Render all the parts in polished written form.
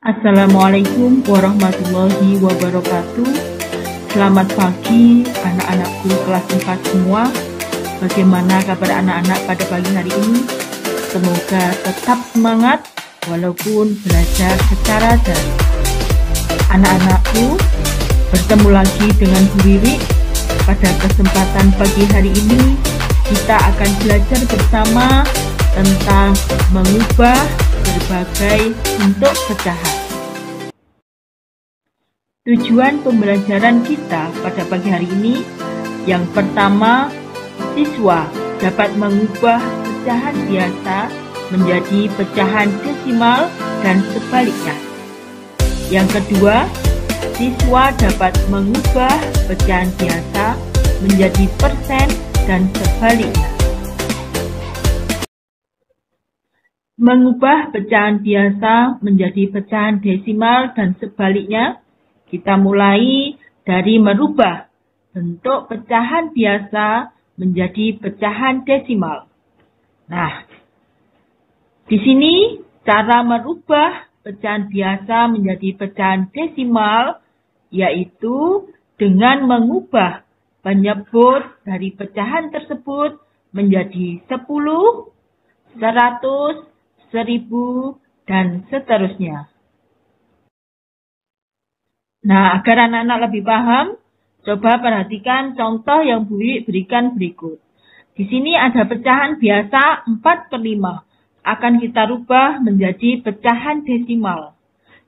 Assalamualaikum warahmatullahi wabarakatuh. Selamat pagi anak-anakku kelas 4 semua. Bagaimana kabar anak-anak pada pagi hari ini? Semoga tetap semangat walaupun belajar secara daring. Anak-anakku, bertemu lagi dengan Bu Wiwi. Pada kesempatan pagi hari ini kita akan belajar bersama tentang mengubah berbagai bentuk pecahan. Tujuan pembelajaran kita pada pagi hari ini, yang pertama, siswa dapat mengubah pecahan biasa menjadi pecahan desimal dan sebaliknya. Yang kedua, siswa dapat mengubah pecahan biasa menjadi persen dan sebaliknya. Mengubah pecahan biasa menjadi pecahan desimal dan sebaliknya, kita mulai dari merubah bentuk pecahan biasa menjadi pecahan desimal. Nah, di sini cara merubah pecahan biasa menjadi pecahan desimal yaitu dengan mengubah penyebut dari pecahan tersebut menjadi 10, 100, 1000, dan seterusnya. Nah, agar anak-anak lebih paham, coba perhatikan contoh yang Bu Wiwi berikan berikut. Di sini ada pecahan biasa 4/5. Akan kita rubah menjadi pecahan desimal.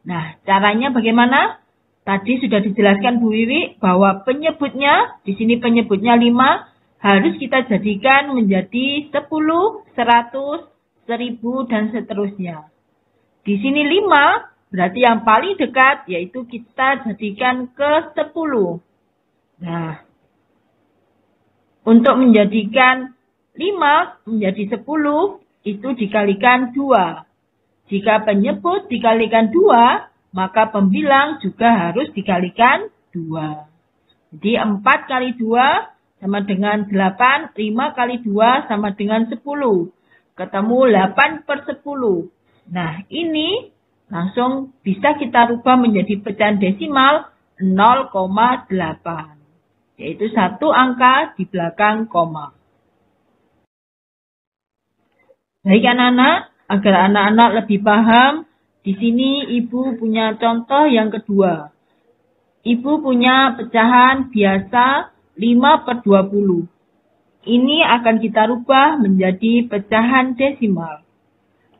Nah, caranya bagaimana? Tadi sudah dijelaskan Bu Wiwi bahwa penyebutnya, di sini penyebutnya 5, harus kita jadikan menjadi 10, 100, 1000, dan seterusnya. Di sini 5, berarti yang paling dekat yaitu kita jadikan ke 10. Nah, untuk menjadikan 5 menjadi 10, itu dikalikan 2. Jika penyebut dikalikan 2, maka pembilang juga harus dikalikan 2. Jadi 4 kali 2 sama dengan 8, 5 kali 2 sama dengan 10. Ketemu 8/10. Nah, ini langsung bisa kita rubah menjadi pecahan desimal 0,8. Yaitu satu angka di belakang koma. Baik anak-anak, agar anak-anak lebih paham, di sini Ibu punya contoh yang kedua. Ibu punya pecahan biasa 5/20. Ini akan kita rubah menjadi pecahan desimal.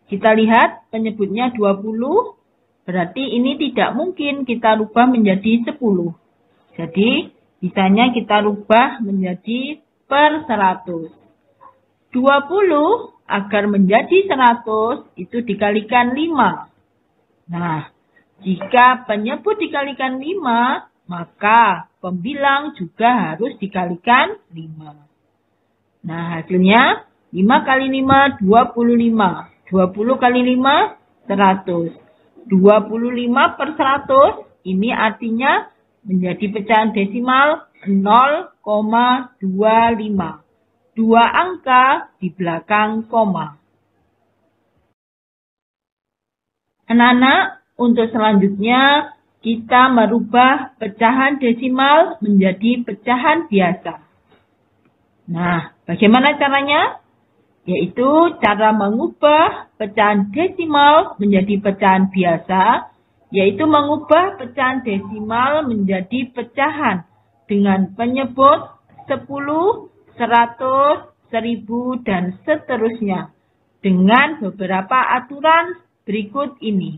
Kita lihat penyebutnya 20, berarti ini tidak mungkin kita rubah menjadi 10. Jadi, bisanya kita rubah menjadi per 100. 20 agar menjadi 100 itu dikalikan 5. Nah, jika penyebut dikalikan 5, maka pembilang juga harus dikalikan 5. Nah, hasilnya 5 kali 5, 25. 20 kali 5, 100. 25/100, ini artinya menjadi pecahan desimal 0,25. 2 angka di belakang koma. Anak-anak, untuk selanjutnya kita merubah pecahan desimal menjadi pecahan biasa. Nah, bagaimana caranya? Yaitu cara mengubah pecahan desimal menjadi pecahan biasa, yaitu mengubah pecahan desimal menjadi pecahan dengan penyebut 10, 100, 1000, dan seterusnya dengan beberapa aturan berikut ini.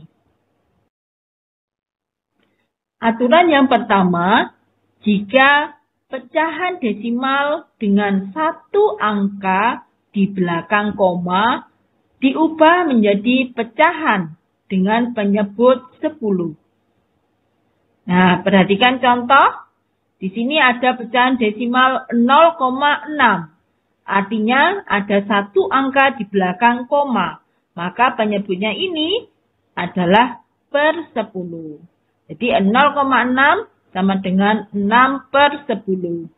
Aturan yang pertama, jika pecahan desimal dengan satu angka di belakang koma diubah menjadi pecahan dengan penyebut 10. Nah, perhatikan contoh. Di sini ada pecahan desimal 0,6. Artinya ada satu angka di belakang koma. Maka penyebutnya ini adalah per 10. Jadi 0,6 sama dengan 6/10.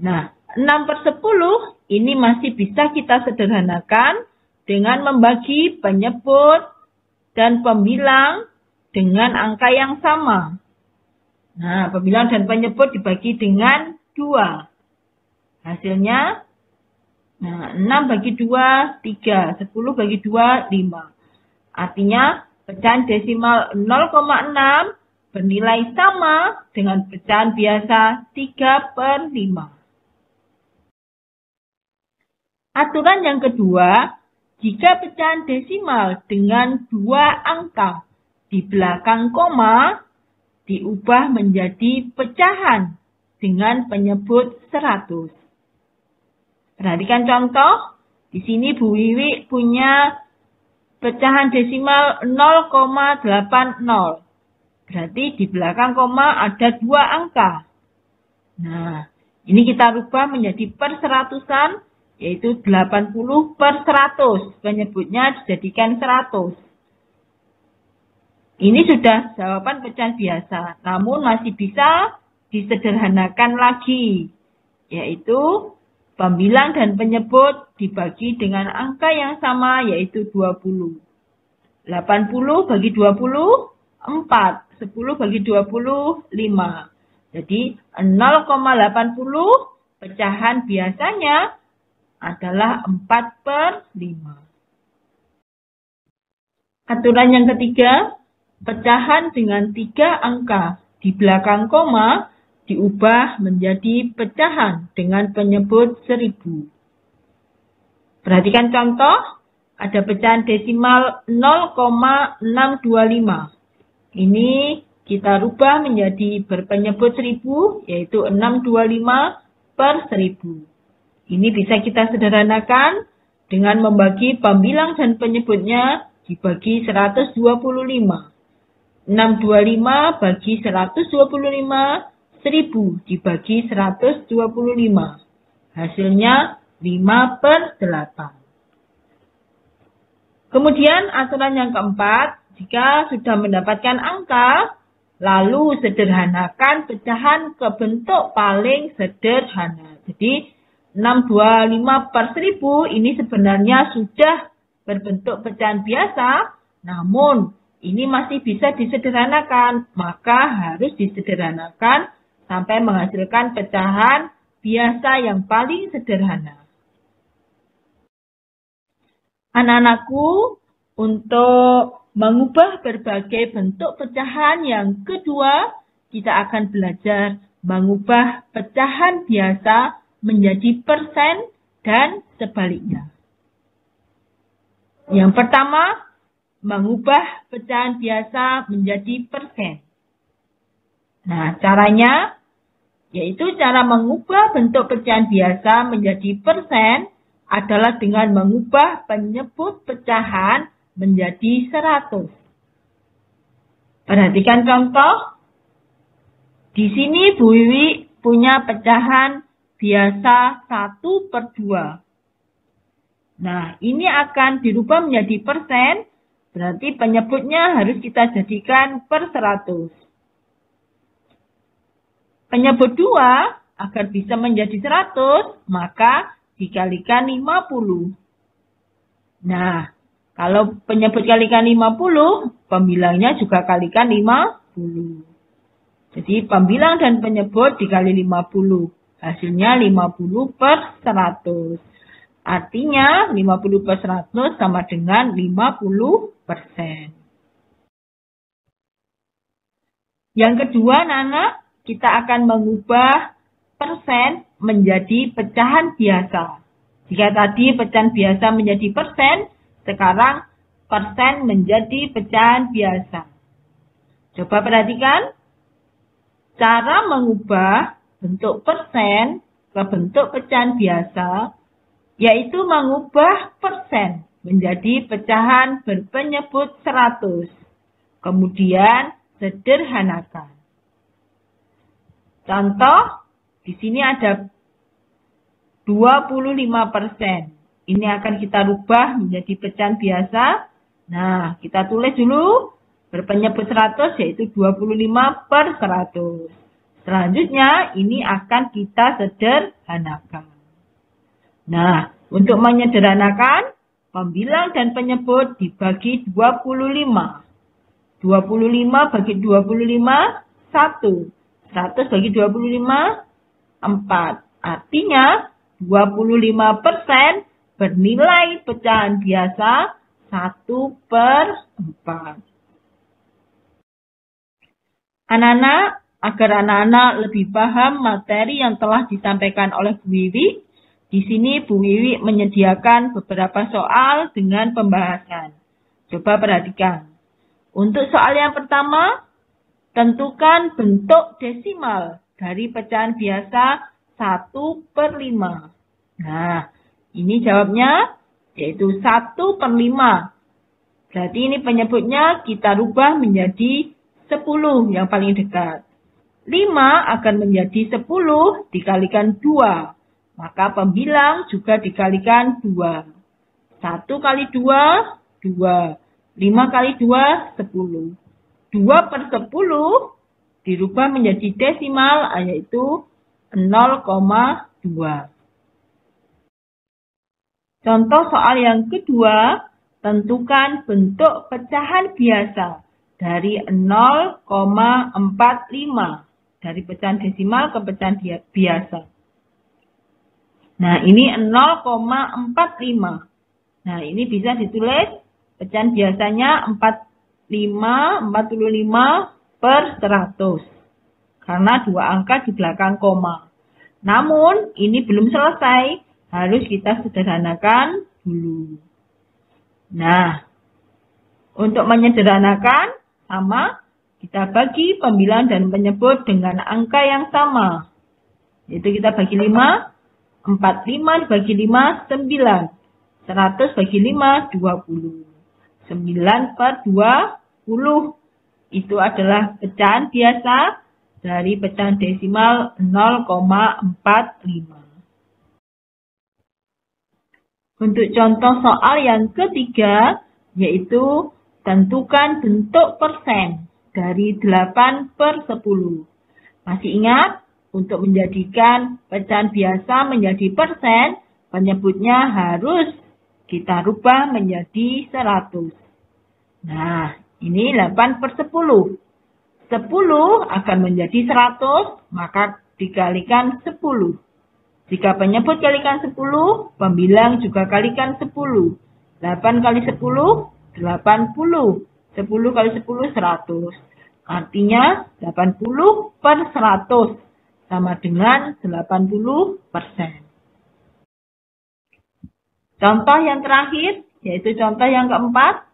Nah, 6/10 ini masih bisa kita sederhanakan dengan membagi penyebut dan pembilang dengan angka yang sama. Nah, pembilang dan penyebut dibagi dengan 2. Hasilnya, 6 bagi 2, 3. 10 bagi 2, 5. Artinya, pecahan desimal 0,6 bernilai sama dengan pecahan biasa 3/5. Aturan yang kedua, jika pecahan desimal dengan 2 angka di belakang koma diubah menjadi pecahan dengan penyebut 100. Perhatikan contoh. Di sini Bu Wiwi punya pecahan desimal 0,80. Berarti di belakang koma ada 2 angka. Nah, ini kita rubah menjadi perseratusan, yaitu 80/100. Penyebutnya dijadikan 100. Ini sudah jawaban pecahan biasa, namun masih bisa disederhanakan lagi, yaitu pembilang dan penyebut dibagi dengan angka yang sama, yaitu 20. 80 bagi 20, 4. 10 bagi 20, 5. Jadi 0,80 pecahan biasanya adalah 4/5. Aturan yang ketiga, pecahan dengan 3 angka di belakang koma diubah menjadi pecahan dengan penyebut 1000. Perhatikan contoh, ada pecahan desimal 0,625. Ini kita rubah menjadi berpenyebut 1000, yaitu 625/1000. Ini bisa kita sederhanakan dengan membagi pembilang dan penyebutnya dibagi 125. 625 bagi 125, 1000 dibagi 125. Hasilnya 5/8. Kemudian aturan yang keempat, jika sudah mendapatkan angka, lalu sederhanakan pecahan ke bentuk paling sederhana. Jadi 625/1000 ini sebenarnya sudah berbentuk pecahan biasa, namun ini masih bisa disederhanakan, maka harus disederhanakan sampai menghasilkan pecahan biasa yang paling sederhana. Anak-anakku, untuk mengubah berbagai bentuk pecahan yang kedua, kita akan belajar mengubah pecahan biasa menjadi persen dan sebaliknya. Yang pertama, mengubah pecahan biasa menjadi persen. Nah, caranya yaitu cara mengubah bentuk pecahan biasa menjadi persen adalah dengan mengubah penyebut pecahan menjadi 100. Perhatikan contoh. Di sini Bu Wiwi punya pecahan biasa 1/2. Nah, ini akan dirubah menjadi persen, berarti penyebutnya harus kita jadikan per 100. Penyebut 2 agar bisa menjadi 100, maka dikalikan 50. Nah, kalau penyebut kalikan 50, pembilangnya juga kalikan 50. Jadi pembilang dan penyebut dikali 50. Hasilnya 50/100. Artinya 50/100 sama dengan 50%. Yang kedua, anak-anak, kita akan mengubah persen menjadi pecahan biasa. Jika tadi pecahan biasa menjadi persen, sekarang persen menjadi pecahan biasa. Coba perhatikan. Cara mengubah bentuk persen ke bentuk pecahan biasa, yaitu mengubah persen menjadi pecahan berpenyebut 100. Kemudian sederhanakan. Contoh, di sini ada 25%. Ini akan kita rubah menjadi pecahan biasa. Nah, kita tulis dulu berpenyebut 100 yaitu 25/100. Selanjutnya ini akan kita sederhanakan. Nah, untuk menyederhanakan, pembilang dan penyebut dibagi 25. 25 bagi 25, 1. 100 bagi 25, 4. Artinya 25% bernilai pecahan biasa 1/4. Anak-anak, agar anak-anak lebih paham materi yang telah disampaikan oleh Bu Wiwi, di sini Bu Wiwi menyediakan beberapa soal dengan pembahasan. Coba perhatikan. Untuk soal yang pertama, tentukan bentuk desimal dari pecahan biasa 1/5. Nah, ini jawabnya yaitu 1/5. Berarti ini penyebutnya kita rubah menjadi 10 yang paling dekat. 5 akan menjadi 10 dikalikan 2. Maka pembilang juga dikalikan 2. 1 kali 2, 2. 5 kali 2, 10. 2/10 dirubah menjadi desimal yaitu 0,2. Contoh soal yang kedua, tentukan bentuk pecahan biasa dari 0,45. Dari pecahan desimal ke pecahan biasa. Nah, ini 0,45. Nah, ini bisa ditulis pecahan biasanya 45/100. Karena dua angka di belakang koma. Namun, ini belum selesai. Harus kita sederhanakan dulu. Nah, untuk menyederhanakan, sama, kita bagi pembilang dan penyebut dengan angka yang sama. Yaitu kita bagi 5, 45 dibagi 5, 9. 100 bagi 5, 20. 9/20. Itu adalah pecahan biasa dari pecahan desimal 0,45. Untuk contoh soal yang ketiga, yaitu tentukan bentuk persen dari 8/10. Masih ingat? Untuk menjadikan pecahan biasa menjadi persen, penyebutnya harus kita rubah menjadi 100. Nah, ini 8/10. 10 akan menjadi 100, maka dikalikan 10. Jika penyebut kalikan 10, pembilang juga kalikan 10. 8 kali 10, 80. 10 kali 10, 100. Artinya 80/100 sama dengan 80%. Contoh yang terakhir, yaitu contoh yang keempat.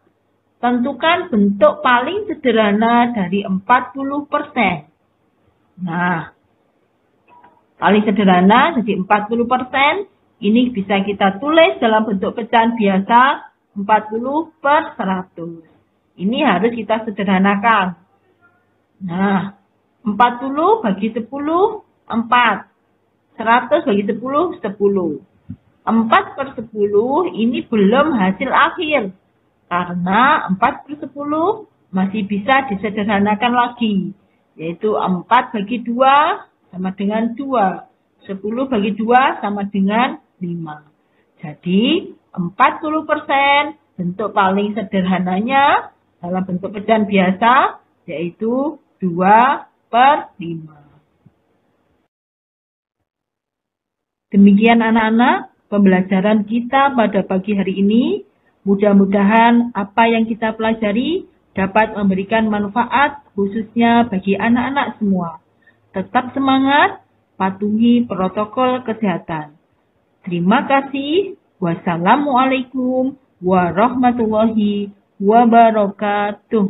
Tentukan bentuk paling sederhana dari 40%. Nah, paling sederhana jadi 40%. Ini bisa kita tulis dalam bentuk pecahan biasa 40/100. Ini harus kita sederhanakan. Nah, 40 bagi 10, 4. 100 bagi 10, 10. 4/10 ini belum hasil akhir. Karena 4/10 masih bisa disederhanakan lagi. Yaitu 4 bagi 2 sama dengan 2. 10 bagi 2 sama dengan 5. Jadi 40% bentuk paling sederhananya dalam bentuk pecahan biasa yaitu 2/5. Demikian anak-anak pembelajaran kita pada pagi hari ini. Mudah-mudahan apa yang kita pelajari dapat memberikan manfaat khususnya bagi anak-anak semua. Tetap semangat, patuhi protokol kesehatan. Terima kasih. Wassalamualaikum warahmatullahi wabarakatuh.